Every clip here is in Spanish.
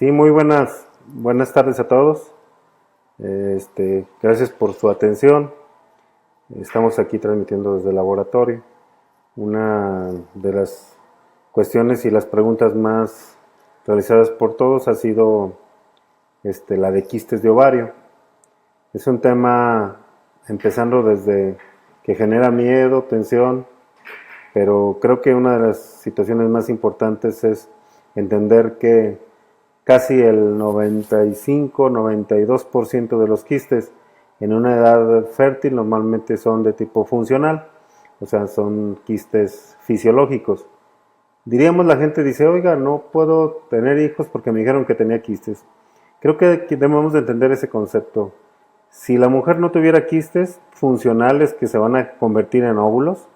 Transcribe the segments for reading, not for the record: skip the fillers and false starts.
Sí, muy buenas tardes a todos. Gracias por su atención. Estamos aquí transmitiendo desde el laboratorio. Una de las cuestiones y las preguntas más realizadas por todos ha sido la de quistes de ovario. Es un tema empezando desde que genera miedo, tensión, pero creo que una de las situaciones más importantes es entender que casi el 95-92% de los quistes en una edad fértil normalmente son de tipo funcional, o sea, son quistes fisiológicos. Diríamos, la gente dice, oiga, no puedo tener hijos porque me dijeron que tenía quistes. Creo que debemos de entender ese concepto. Si la mujer no tuviera quistes funcionales que se van a convertir en óvulos,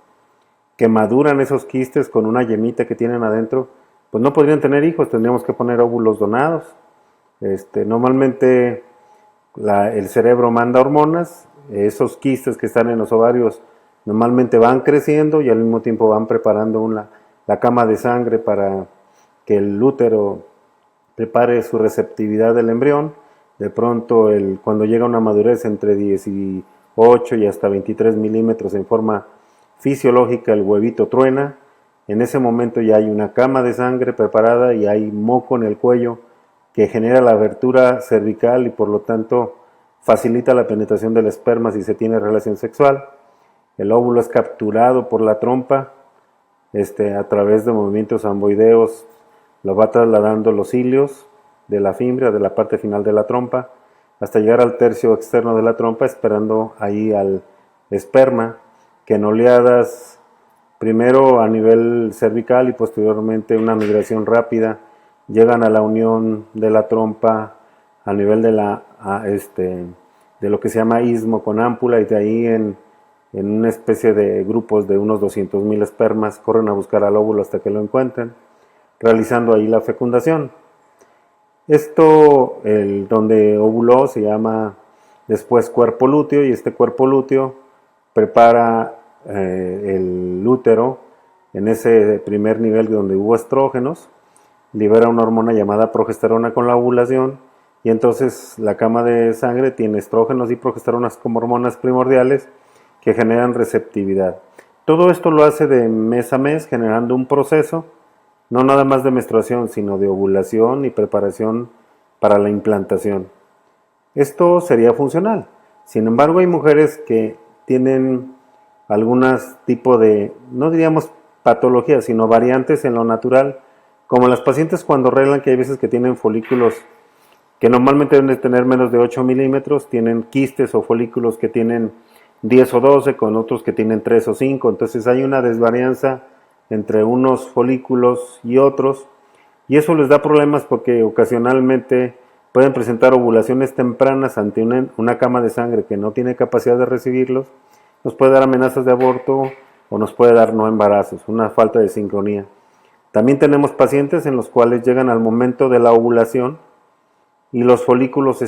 que maduran esos quistes con una yemita que tienen adentro, pues no podrían tener hijos, tendríamos que poner óvulos donados. Normalmente el cerebro manda hormonas, esos quistes que están en los ovarios normalmente van creciendo y al mismo tiempo van preparando la cama de sangre para que el útero prepare su receptividad del embrión. De pronto, cuando llega a una madurez entre 18 y hasta 23 milímetros en forma fisiológica, el huevito truena. En ese momento ya hay una cama de sangre preparada y hay moco en el cuello que genera la abertura cervical y por lo tanto facilita la penetración del esperma si se tiene relación sexual. El óvulo es capturado por la trompa, a través de movimientos amboideos lo va trasladando los cilios de la fimbria, de la parte final de la trompa, hasta llegar al tercio externo de la trompa, esperando ahí al esperma, que en oleadas, primero a nivel cervical y posteriormente una migración rápida, llegan a la unión de la trompa a nivel de lo que se llama istmo con ámpula, y de ahí en una especie de grupos de unos 200,000 espermas corren a buscar al óvulo hasta que lo encuentren, realizando ahí la fecundación. Esto, donde ovuló, se llama después cuerpo lúteo, y este cuerpo lúteo prepara el útero en ese primer nivel donde hubo estrógenos, libera una hormona llamada progesterona con la ovulación, y entonces la cama de sangre tiene estrógenos y progesteronas como hormonas primordiales que generan receptividad. Todo esto lo hace de mes a mes, generando un proceso, no nada más de menstruación, sino de ovulación y preparación para la implantación. Esto sería funcional. Sin embargo, hay mujeres que tienen algunas tipo de, no diríamos patologías, sino variantes en lo natural, como las pacientes cuando arreglan, que hay veces que tienen folículos que normalmente deben de tener menos de 8 milímetros, tienen quistes o folículos que tienen 10 o 12, con otros que tienen 3 o 5, entonces hay una desvarianza entre unos folículos y otros, y eso les da problemas porque ocasionalmente pueden presentar ovulaciones tempranas ante una cama de sangre que no tiene capacidad de recibirlos, nos puede dar amenazas de aborto o nos puede dar no embarazos, una falta de sincronía. También tenemos pacientes en los cuales llegan al momento de la ovulación y los folículos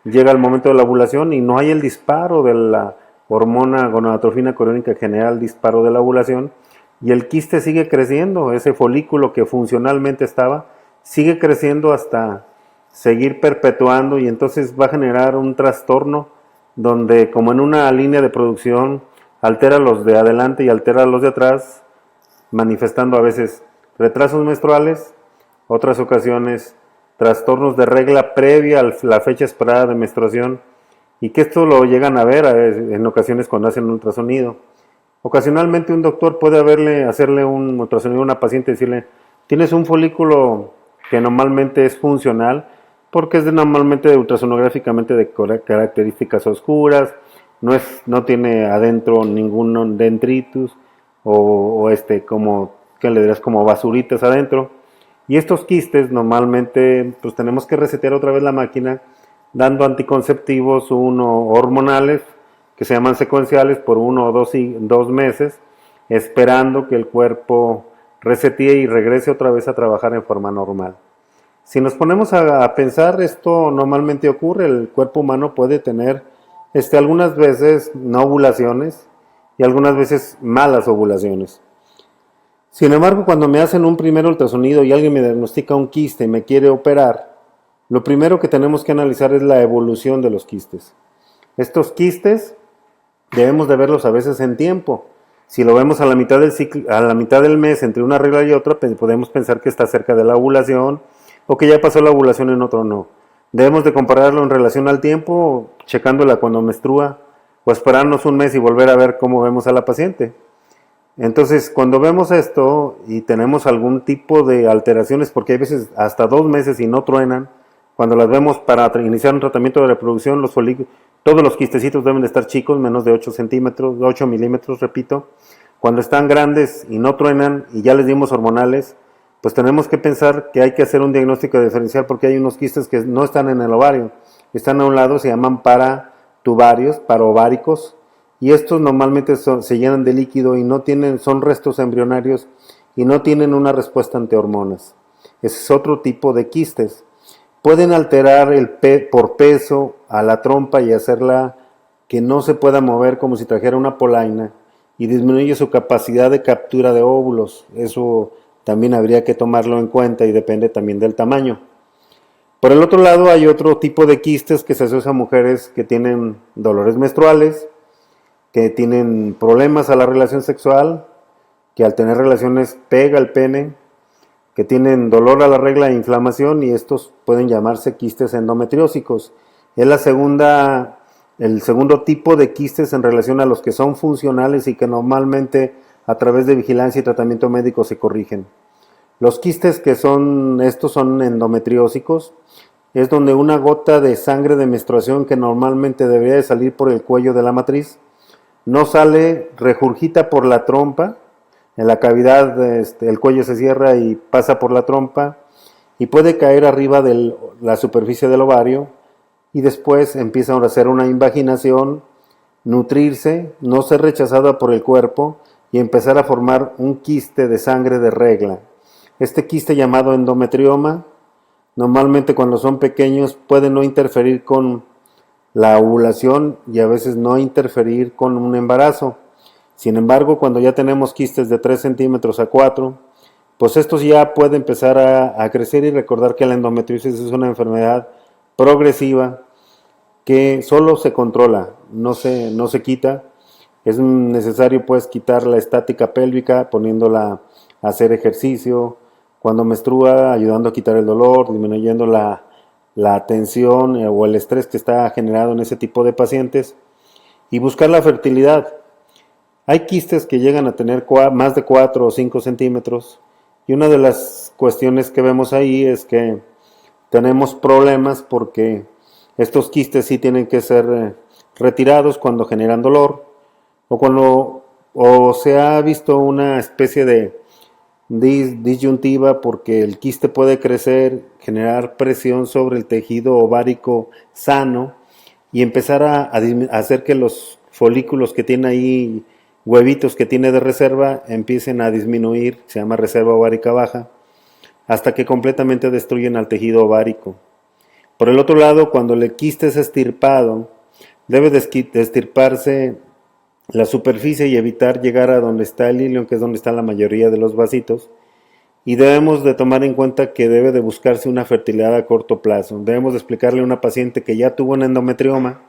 llega el momento de la ovulación y no hay el disparo de la hormona gonadotrofina coriónica que genera el disparo de la ovulación, y el quiste sigue creciendo, ese folículo que funcionalmente estaba, sigue creciendo hasta seguir perpetuando, y entonces va a generar un trastorno donde, como en una línea de producción, altera los de adelante y altera los de atrás, manifestando a veces retrasos menstruales, otras ocasiones trastornos de regla previa a la fecha esperada de menstruación, y que esto lo llegan a ver en ocasiones cuando hacen un ultrasonido. Ocasionalmente un doctor puede hacerle un ultrasonido a una paciente y decirle, tienes un folículo que normalmente es funcional, porque es normalmente ultrasonográficamente de características oscuras, no tiene adentro ningún dendritus o como, ¿qué le dirás? Como basuritas adentro. Y estos quistes normalmente pues tenemos que resetear otra vez la máquina dando anticonceptivos hormonales que se llaman secuenciales por 1 o 2 meses, esperando que el cuerpo resetee y regrese otra vez a trabajar en forma normal. Si nos ponemos a pensar, esto normalmente ocurre, el cuerpo humano puede tener algunas veces no ovulaciones y algunas veces malas ovulaciones. Sin embargo, cuando me hacen un primer ultrasonido y alguien me diagnostica un quiste y me quiere operar, lo primero que tenemos que analizar es la evolución de los quistes. Estos quistes debemos de verlos a veces en tiempo. Si lo vemos a la mitad del ciclo, a la mitad del mes entre una regla y otra, podemos pensar que está cerca de la ovulación o que ya pasó la ovulación en otro no. Debemos de compararlo en relación al tiempo, checándola cuando menstrua, o esperarnos un mes y volver a ver cómo vemos a la paciente. Entonces, cuando vemos esto y tenemos algún tipo de alteraciones, porque hay veces hasta 2 meses y no truenan, cuando las vemos para iniciar un tratamiento de reproducción, los folículos, todos los quistecitos deben de estar chicos, menos de 8 centímetros, 8 milímetros, repito. Cuando están grandes y no truenan y ya les dimos hormonales, pues tenemos que pensar que hay que hacer un diagnóstico diferencial porque hay unos quistes que no están en el ovario, están a un lado, se llaman paratubarios, paroováricos, y estos normalmente se llenan de líquido y no tienen, son restos embrionarios y no tienen una respuesta ante hormonas. Ese es otro tipo de quistes. Pueden alterar por peso a la trompa y hacerla que no se pueda mover como si trajera una polaina y disminuye su capacidad de captura de óvulos. Eso también habría que tomarlo en cuenta y depende también del tamaño. Por el otro lado hay otro tipo de quistes que se asocia a mujeres que tienen dolores menstruales, que tienen problemas a la relación sexual, que al tener relaciones pega el pene, que tienen dolor a la regla e inflamación, y estos pueden llamarse quistes endometriósicos. Es el segundo tipo de quistes en relación a los que son funcionales y que normalmente a través de vigilancia y tratamiento médico se corrigen. Los quistes estos son endometriósicos, es donde una gota de sangre de menstruación que normalmente debería de salir por el cuello de la matriz, no sale, regurgita por la trompa, en la cavidad el cuello se cierra y pasa por la trompa y puede caer arriba de la superficie del ovario y después empieza a hacer una invaginación, nutrirse, no ser rechazada por el cuerpo y empezar a formar un quiste de sangre de regla. Este quiste llamado endometrioma, normalmente cuando son pequeños puede no interferir con la ovulación y a veces no interferir con un embarazo. Sin embargo, cuando ya tenemos quistes de 3 centímetros a 4, pues estos ya pueden empezar a crecer, y recordar que la endometriosis es una enfermedad progresiva que solo se controla, no se quita. Es necesario pues quitar la estática pélvica poniéndola a hacer ejercicio, cuando menstrua ayudando a quitar el dolor, disminuyendo la tensión o el estrés que está generado en ese tipo de pacientes, y buscar la fertilidad. Hay quistes que llegan a tener más de 4 o 5 centímetros y una de las cuestiones que vemos ahí es que tenemos problemas porque estos quistes sí tienen que ser retirados cuando generan dolor o se ha visto una especie de disyuntiva porque el quiste puede crecer, generar presión sobre el tejido ovárico sano y empezar a hacer que los folículos que tiene ahí, huevitos que tiene de reserva, empiecen a disminuir, se llama reserva ovárica baja, hasta que completamente destruyen al tejido ovárico. Por el otro lado, cuando el quiste es extirpado, debe de extirparse la superficie y evitar llegar a donde está el ilion, que es donde está la mayoría de los vasitos, y debemos de tomar en cuenta que debe de buscarse una fertilidad a corto plazo. Debemos de explicarle a una paciente que ya tuvo un endometrioma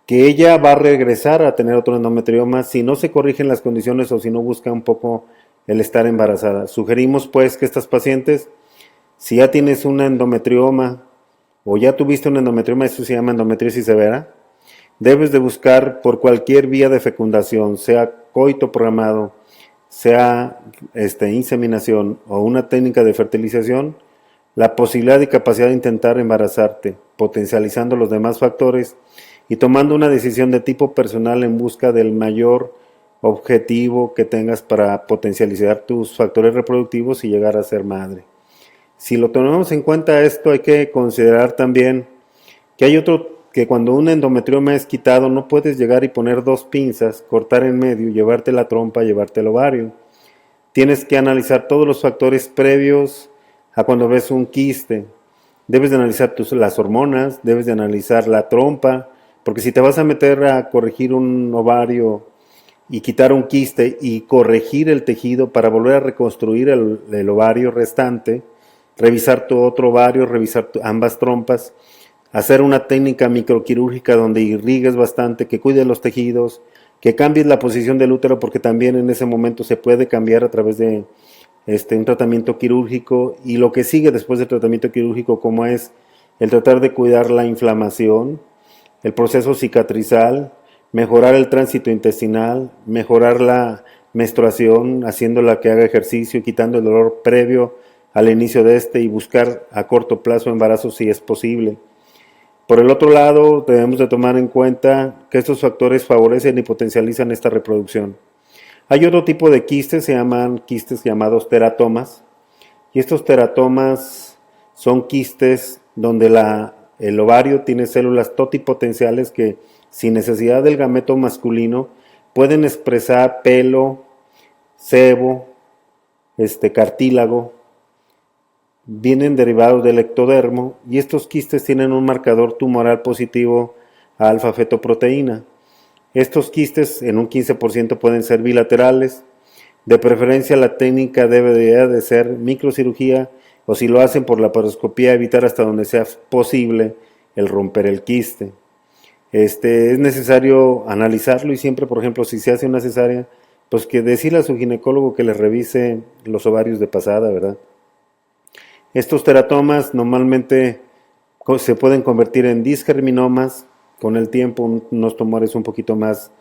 que ella va a regresar a tener otro endometrioma si no se corrigen las condiciones o si no busca un poco el estar embarazada. Sugerimos pues que estas pacientes, si ya tienes un endometrioma o ya tuviste un endometrioma, eso se llama endometriosis severa, debes de buscar por cualquier vía de fecundación, sea coito programado, sea inseminación o una técnica de fertilización, la posibilidad y capacidad de intentar embarazarte, potencializando los demás factores y tomando una decisión de tipo personal en busca del mayor objetivo que tengas para potencializar tus factores reproductivos y llegar a ser madre. Si lo tomamos en cuenta esto, hay que considerar también que hay que cuando un endometrioma es quitado no puedes llegar y poner 2 pinzas, cortar en medio, llevarte la trompa, llevarte el ovario. Tienes que analizar todos los factores previos a cuando ves un quiste. Debes de analizar las hormonas, debes de analizar la trompa, porque si te vas a meter a corregir un ovario y quitar un quiste y corregir el tejido para volver a reconstruir el ovario restante, revisar tu otro ovario, revisar ambas trompas, hacer una técnica microquirúrgica donde irrigues bastante, que cuides los tejidos, que cambies la posición del útero, porque también en ese momento se puede cambiar a través de un tratamiento quirúrgico, y lo que sigue después del tratamiento quirúrgico, como es el tratar de cuidar la inflamación, el proceso cicatrizal, mejorar el tránsito intestinal, mejorar la menstruación, haciéndola que haga ejercicio, quitando el dolor previo al inicio de y buscar a corto plazo embarazo si es posible. Por el otro lado, debemos de tomar en cuenta que estos factores favorecen y potencializan esta reproducción. Hay otro tipo de quistes, se llaman quistes llamados teratomas, y estos teratomas son quistes donde el ovario tiene células totipotenciales que, sin necesidad del gameto masculino, pueden expresar pelo, sebo, cartílago, vienen derivados del ectodermo, y estos quistes tienen un marcador tumoral positivo a alfa-fetoproteína. Estos quistes en un 15% pueden ser bilaterales. De preferencia la técnica debe de ser microcirugía, o si lo hacen por laparoscopía, evitar hasta donde sea posible el romper el quiste. Es necesario analizarlo, y siempre, por ejemplo, si se hace una cesárea, pues que decirle a su ginecólogo que les revise los ovarios de pasada, ¿verdad? Estos teratomas normalmente se pueden convertir en disgerminomas con el tiempo, unos tumores un poquito más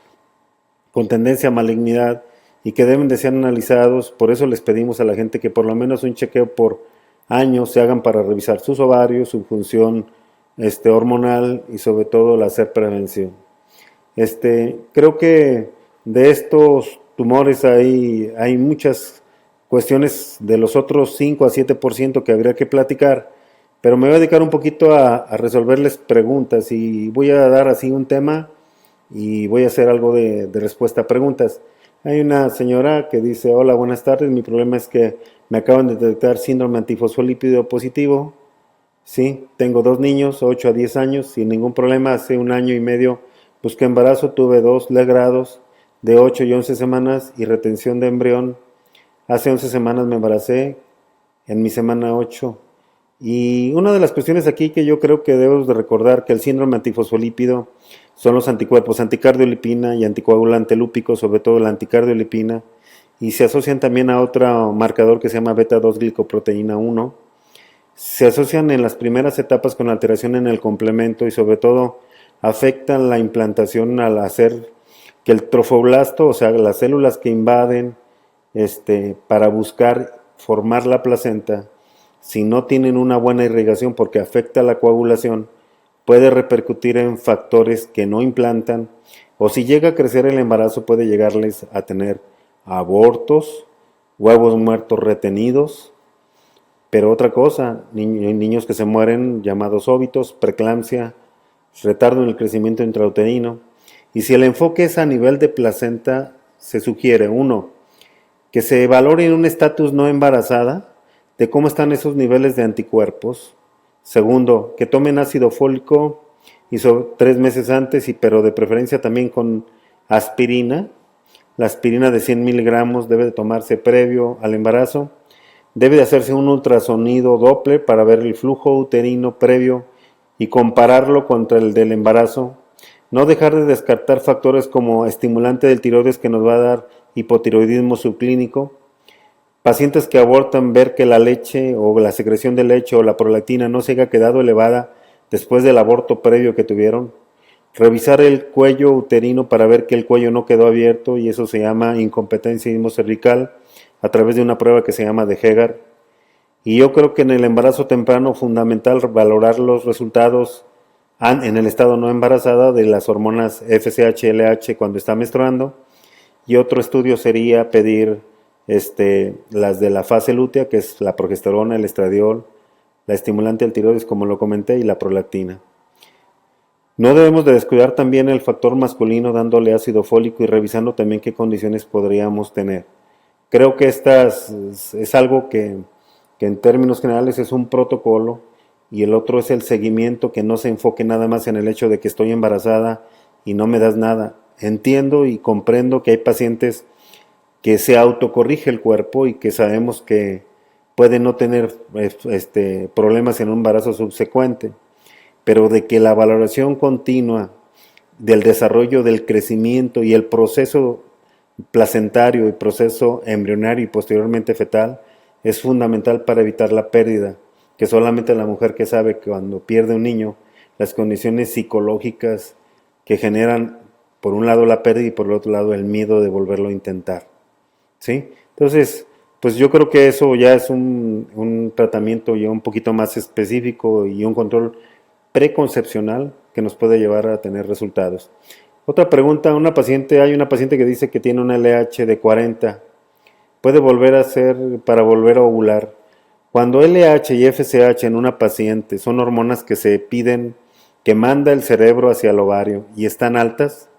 con tendencia a malignidad, y que deben de ser analizados. Por eso les pedimos a la gente que por lo menos un chequeo por año se hagan para revisar sus ovarios, su función hormonal, y sobre todo el hacer prevención. Creo que de estos tumores hay muchas cuestiones de los otros 5 a 7% que habría que platicar, pero me voy a dedicar un poquito a resolverles preguntas, y voy a dar así un tema y voy a hacer algo de respuesta a preguntas. Hay una señora que dice: hola, buenas tardes, mi problema es que me acaban de detectar síndrome antifosfolípido positivo. Sí, tengo 2 niños, 8 a 10 años, sin ningún problema. Hace 1 año y medio busqué embarazo, tuve 2 legrados de 8 y 11 semanas y retención de embrión. Hace 11 semanas me embaracé en mi semana 8. Y una de las cuestiones aquí que yo creo que debemos de recordar, que el síndrome antifosfolípido son los anticuerpos anticardiolipina y anticoagulante lúpico, sobre todo la anticardiolipina, y se asocian también a otro marcador que se llama beta-2-glicoproteína 1. Se asocian en las primeras etapas con alteración en el complemento, y sobre todo afectan la implantación al hacer que el trofoblasto, o sea, las células que invaden para buscar formar la placenta, si no tienen una buena irrigación, porque afecta la coagulación, puede repercutir en factores que no implantan, o si llega a crecer el embarazo puede llegarles a tener abortos, huevos muertos retenidos. Pero otra cosa, niños que se mueren llamados óbitos, preeclampsia, retardo en el crecimiento intrauterino. Y si el enfoque es a nivel de placenta, se sugiere: 1, que se valore en un estatus no embarazada de cómo están esos niveles de anticuerpos. 2, que tomen ácido fólico y 3 meses antes, pero de preferencia también con aspirina. La aspirina de 100 miligramos debe de tomarse previo al embarazo. Debe de hacerse un ultrasonido Doppler para ver el flujo uterino previo y compararlo contra el del embarazo. No dejar de descartar factores como estimulante del tiroides, que nos va a dar hipotiroidismo subclínico. Pacientes que abortan, ver que la leche o la secreción de leche o la prolactina no se haya quedado elevada después del aborto previo que tuvieron. Revisar el cuello uterino para ver que el cuello no quedó abierto, y eso se llama incompetencia cervical, a través de una prueba que se llama de Hegar. Y yo creo que en el embarazo temprano es fundamental valorar los resultados en el estado no embarazada de las hormonas FSH, LH cuando está menstruando. Y otro estudio sería pedir las de la fase lútea, que es la progesterona, el estradiol, la estimulante del tiroides, como lo comenté, y la prolactina. No debemos de descuidar también el factor masculino, dándole ácido fólico y revisando también qué condiciones podríamos tener. Creo que es algo que en términos generales es un protocolo, y el otro es el seguimiento, que no se enfoque nada más en el hecho de que estoy embarazada y no me das nada. entiendo y comprendo que hay pacientes que se autocorrige el cuerpo y que sabemos que puede no tener problemas en un embarazo subsecuente, pero de que la valoración continua del desarrollo, del crecimiento y el proceso placentario y proceso embrionario y posteriormente fetal es fundamental para evitar la pérdida, que solamente la mujer que sabe que cuando pierde un niño, las condiciones psicológicas que generan por un lado la pérdida y por el otro lado el miedo de volverlo a intentar, ¿sí? Entonces, pues yo creo que eso ya es un tratamiento ya un poquito más específico y un control preconcepcional que nos puede llevar a tener resultados. Otra pregunta, hay una paciente que dice que tiene una LH de 40, puede volver a hacer para volver a ovular. Cuando LH y FSH en una paciente son hormonas que se piden, que manda el cerebro hacia el ovario y están altas,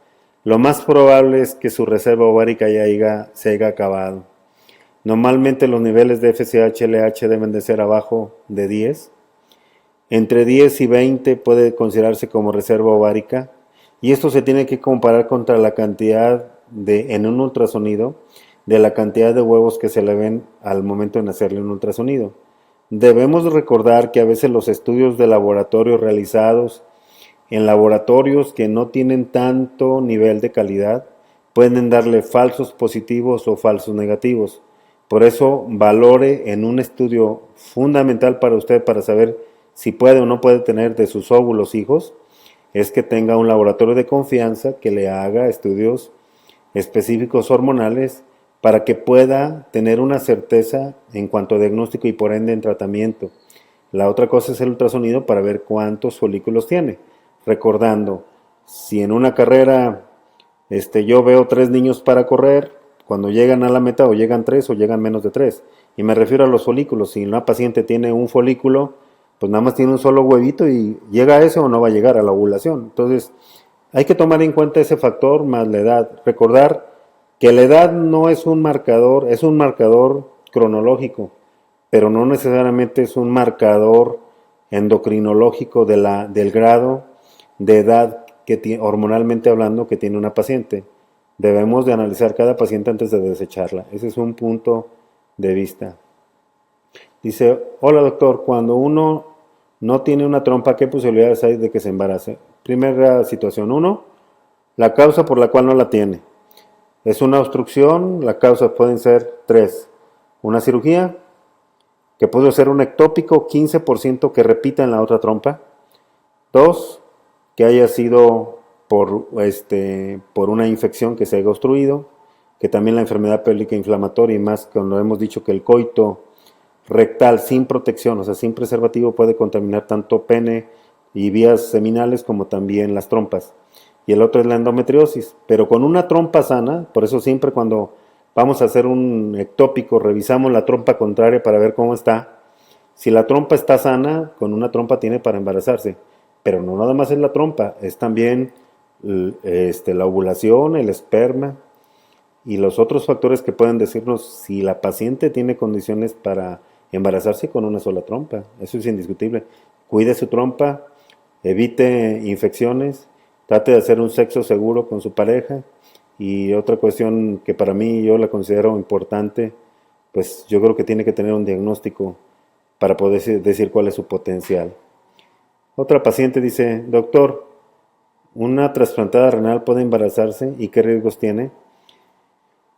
lo más probable es que su reserva ovárica ya se haya acabado. Normalmente los niveles de FSH y LH deben de ser abajo de 10. Entre 10 y 20 puede considerarse como reserva ovárica y esto se tiene que comparar contra la cantidad en un ultrasonido de la cantidad de huevos que se le ven al momento de hacerle un ultrasonido. Debemos recordar que a veces los estudios de laboratorio realizados en laboratorios que no tienen tanto nivel de calidad pueden darle falsos positivos o falsos negativos. Por eso valore en un estudio fundamental para usted para saber si puede o no puede tener de sus óvulos hijos, es que tenga un laboratorio de confianza que le haga estudios específicos hormonales para que pueda tener una certeza en cuanto a diagnóstico y por ende en tratamiento. La otra cosa es el ultrasonido para ver cuántos folículos tiene. Recordando, si en una carrera yo veo 3 niños para correr, cuando llegan a la meta o llegan 3 o llegan menos de 3. Y me refiero a los folículos. Si una paciente tiene un folículo, pues nada más tiene un solo huevito y llega a ese o no va a llegar a la ovulación. Entonces, hay que tomar en cuenta ese factor más la edad. Recordar que la edad no es un marcador, es un marcador cronológico, pero no necesariamente es un marcador endocrinológico del grado de edad que hormonalmente hablando que tiene una paciente. Debemos de analizar cada paciente antes de desecharla. Ese es un punto de vista. Dice, hola doctor, cuando uno no tiene una trompa, ¿qué posibilidades hay de que se embarace? Primera situación, 1, la causa por la cual no la tiene. Es una obstrucción, las causas pueden ser 3. Una cirugía, que puede ser un ectópico, 15% que repita en la otra trompa. 2, que haya sido por una infección que se haya obstruido, que también la enfermedad pélvica inflamatoria y más cuando hemos dicho que el coito rectal sin protección, o sea, sin preservativo, puede contaminar tanto pene y vías seminales como también las trompas. Y el otro es la endometriosis, pero con una trompa sana, por eso siempre cuando vamos a hacer un ectópico revisamos la trompa contraria para ver cómo está. Si la trompa está sana, con una trompa tiene para embarazarse, pero no nada más es la trompa, es también la ovulación, el esperma y los otros factores que pueden decirnos si la paciente tiene condiciones para embarazarse con una sola trompa. Eso es indiscutible. Cuide su trompa, evite infecciones, trate de hacer un sexo seguro con su pareja. Y otra cuestión que para mí yo la considero importante, pues yo creo que tiene que tener un diagnóstico para poder decir cuál es su potencial. Otra paciente dice, doctor, ¿una trasplantada renal puede embarazarse y qué riesgos tiene?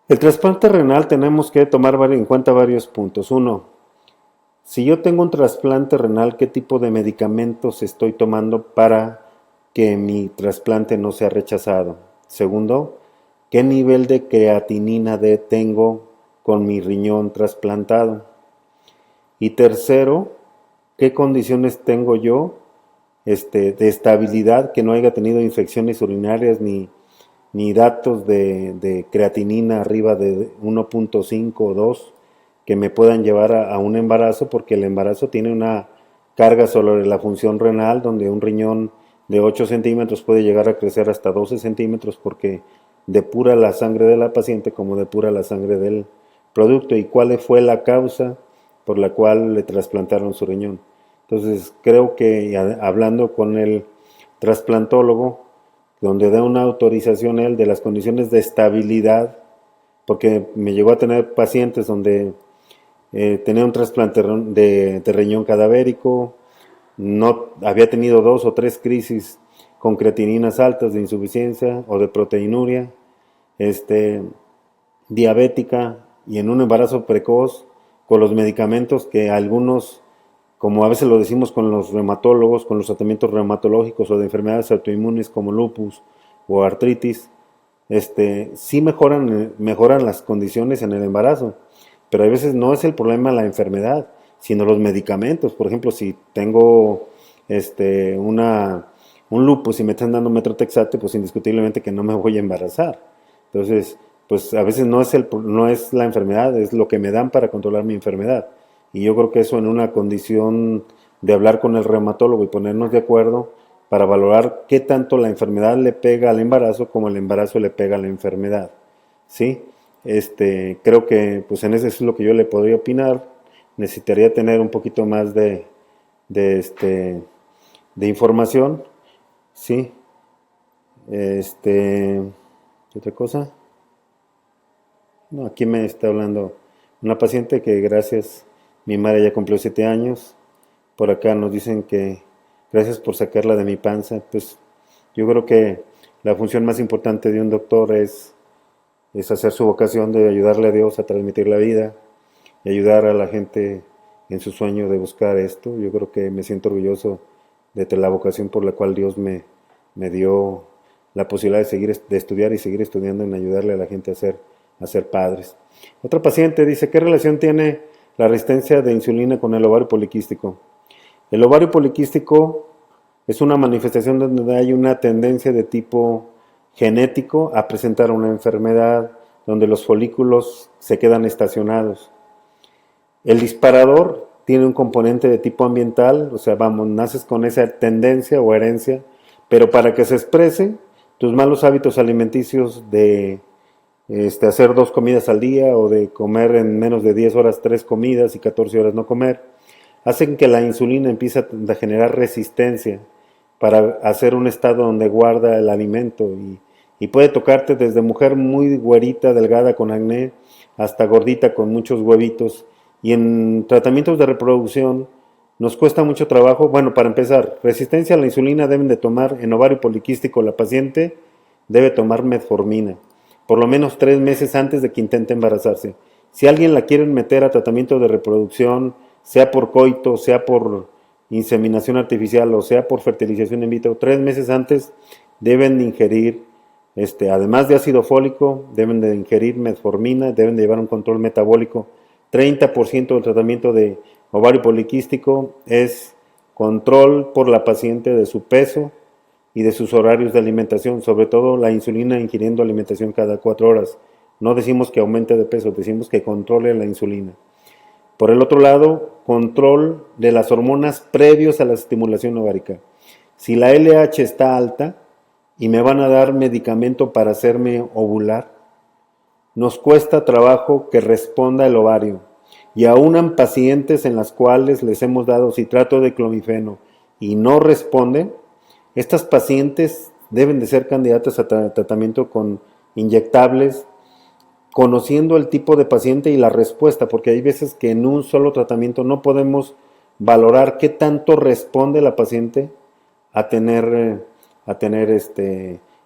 El trasplante renal tenemos que tomar en cuenta varios puntos. 1, si yo tengo un trasplante renal, ¿qué tipo de medicamentos estoy tomando para que mi trasplante no sea rechazado? 2, ¿qué nivel de creatinina D tengo con mi riñón trasplantado? Y 3, ¿qué condiciones tengo yo de estabilidad, que no haya tenido infecciones urinarias ni datos de creatinina arriba de 1.5 o 2 que me puedan llevar a un embarazo, porque el embarazo tiene una carga sobre la función renal, donde un riñón de 8 centímetros puede llegar a crecer hasta 12 centímetros porque depura la sangre de la paciente como depura la sangre del producto. ¿Y cuál fue la causa por la cual le trasplantaron su riñón? Entonces creo que hablando con el trasplantólogo donde da una autorización él de las condiciones de estabilidad, porque me llegó a tener pacientes donde tenía un trasplante de riñón cadavérico, no había tenido 2 o 3 crisis con creatininas altas de insuficiencia o de proteinuria, este, diabética y en un embarazo precoz con los medicamentos que algunos, como a veces lo decimos con los reumatólogos, con los tratamientos reumatológicos o de enfermedades autoinmunes como lupus o artritis, sí mejoran las condiciones en el embarazo, pero a veces no es el problema la enfermedad, sino los medicamentos. Por ejemplo, si tengo un lupus y me están dando metrotexate, pues indiscutiblemente que no me voy a embarazar. Entonces, pues a veces no es la enfermedad, es lo que me dan para controlar mi enfermedad. Y yo creo que eso en una condición de hablar con el reumatólogo y ponernos de acuerdo para valorar qué tanto la enfermedad le pega al embarazo como el embarazo le pega a la enfermedad. ¿Sí? Creo que pues en eso es lo que yo le podría opinar. Necesitaría tener un poquito más de, este, de información. ¿Sí? ¿Qué otra cosa? No, aquí me está hablando una paciente que gracias, mi madre ya cumplió 7 años. Por acá nos dicen que gracias por sacarla de mi panza. Pues yo creo que la función más importante de un doctor es hacer su vocación de ayudarle a Dios a transmitir la vida y ayudar a la gente en su sueño de buscar esto. Yo creo que me siento orgulloso de la vocación por la cual Dios me dio la posibilidad de estudiar y seguir estudiando en ayudarle a la gente a ser padres. Otra paciente dice, ¿qué relación tiene la resistencia de insulina con el ovario poliquístico? El ovario poliquístico es una manifestación donde hay una tendencia de tipo genético a presentar una enfermedad donde los folículos se quedan estacionados. El disparador tiene un componente de tipo ambiental, o sea, vamos, naces con esa tendencia o herencia, pero para que se exprese, tus malos hábitos alimenticios de hacer 2 comidas al día o de comer en menos de 10 horas 3 comidas y 14 horas no comer, hacen que la insulina empiece a generar resistencia para hacer un estado donde guarda el alimento y puede tocarte desde mujer muy güerita, delgada con acné, hasta gordita con muchos huevitos. Y en tratamientos de reproducción nos cuesta mucho trabajo. Bueno, para empezar, resistencia a la insulina deben de tomar en ovario poliquístico la paciente debe tomar metformina, por lo menos 3 meses antes de que intente embarazarse. Si alguien la quieren meter a tratamiento de reproducción, sea por coito, sea por inseminación artificial o sea por fertilización in vitro, 3 meses antes deben de ingerir, además de ácido fólico, deben de ingerir metformina, deben de llevar un control metabólico. 30% del tratamiento de ovario poliquístico es control por la paciente de su peso y de sus horarios de alimentación, sobre todo la insulina ingiriendo alimentación cada 4 horas. No decimos que aumente de peso, decimos que controle la insulina. Por el otro lado, control de las hormonas previos a la estimulación ovárica. Si la LH está alta y me van a dar medicamento para hacerme ovular, nos cuesta trabajo que responda el ovario. Y aún en pacientes en las cuales les hemos dado citrato de clomifeno y no responden, estas pacientes deben de ser candidatas a tratamiento con inyectables, conociendo el tipo de paciente y la respuesta, porque hay veces que en un solo tratamiento no podemos valorar qué tanto responde la paciente a tener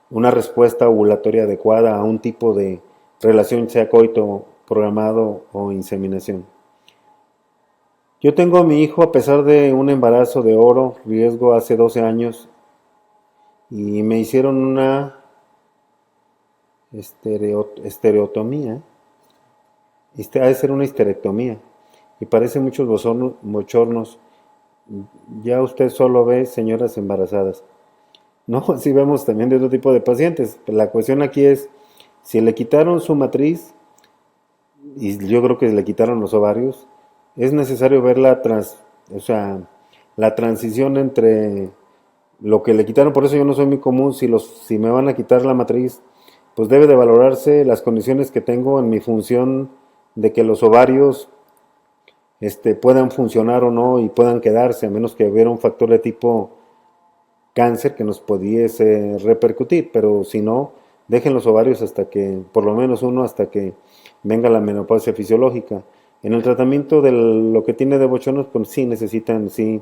una respuesta ovulatoria adecuada a un tipo de relación, sea coito programado o inseminación. Yo tengo a mi hijo a pesar de un embarazo de oro, riesgo hace 12 años, y me hicieron una estereotomía. Ha de ser una histerectomía. Y parece muchos bochornos. Ya usted solo ve señoras embarazadas. No, sí vemos también de otro tipo de pacientes. La cuestión aquí es, si le quitaron su matriz, y yo creo que le quitaron los ovarios, es necesario ver la transición entre lo que le quitaron. Por eso yo no soy muy común. Si me van a quitar la matriz, pues debe de valorarse las condiciones que tengo en mi función de que los ovarios puedan funcionar o no y puedan quedarse, a menos que hubiera un factor de tipo cáncer que nos pudiese repercutir, pero si no, dejen los ovarios hasta que, por lo menos uno, hasta que venga la menopausia fisiológica. En el tratamiento de lo que tiene de bochonos, pues sí necesitan, sí,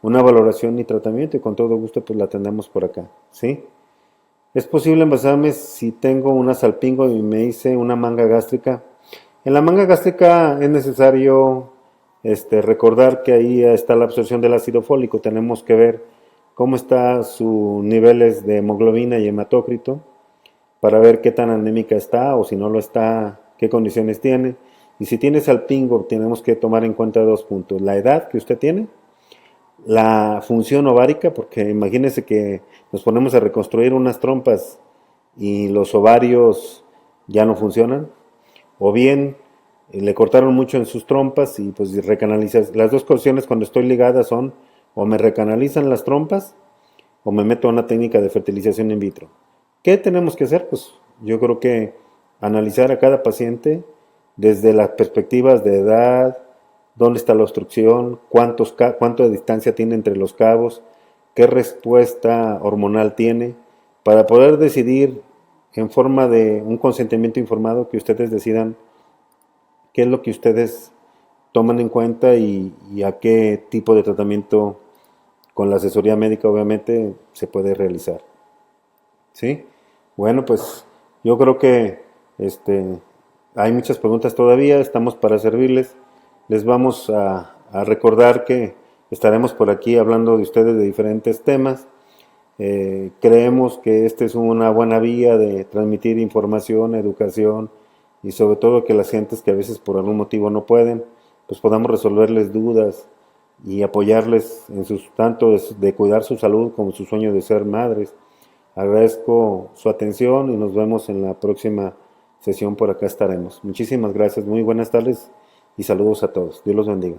una valoración y tratamiento, y con todo gusto pues la atendemos por acá, ¿sí? Es posible envasarme si tengo una salpingo y me hice una manga gástrica. En la manga gástrica es necesario recordar que ahí está la absorción del ácido fólico. Tenemos que ver cómo están sus niveles de hemoglobina y hematócrito para ver qué tan anémica está, o si no lo está, qué condiciones tiene. Y si tiene salpingo, tenemos que tomar en cuenta dos puntos: la edad que usted tiene, la función ovárica, porque imagínense que nos ponemos a reconstruir unas trompas y los ovarios ya no funcionan, o bien le cortaron mucho en sus trompas y pues recanalizas. Las dos cuestiones cuando estoy ligada son: o me recanalizan las trompas o me meto a una técnica de fertilización in vitro. ¿Qué tenemos que hacer? Pues yo creo que analizar a cada paciente desde las perspectivas de edad, dónde está la obstrucción, cuánto de distancia tiene entre los cabos, qué respuesta hormonal tiene, para poder decidir en forma de un consentimiento informado, que ustedes decidan qué es lo que ustedes toman en cuenta y a qué tipo de tratamiento con la asesoría médica obviamente se puede realizar. ¿Sí? Bueno, pues yo creo que hay muchas preguntas todavía, estamos para servirles. Les vamos a recordar que estaremos por aquí hablando de ustedes de diferentes temas. Creemos que esta es una buena vía de transmitir información, educación, y sobre todo que las gentes que a veces por algún motivo no pueden, pues podamos resolverles dudas y apoyarles en sus tanto de cuidar su salud como su sueño de ser madres. Agradezco su atención y nos vemos en la próxima sesión. Por acá estaremos. Muchísimas gracias, muy buenas tardes y saludos a todos. Dios los bendiga.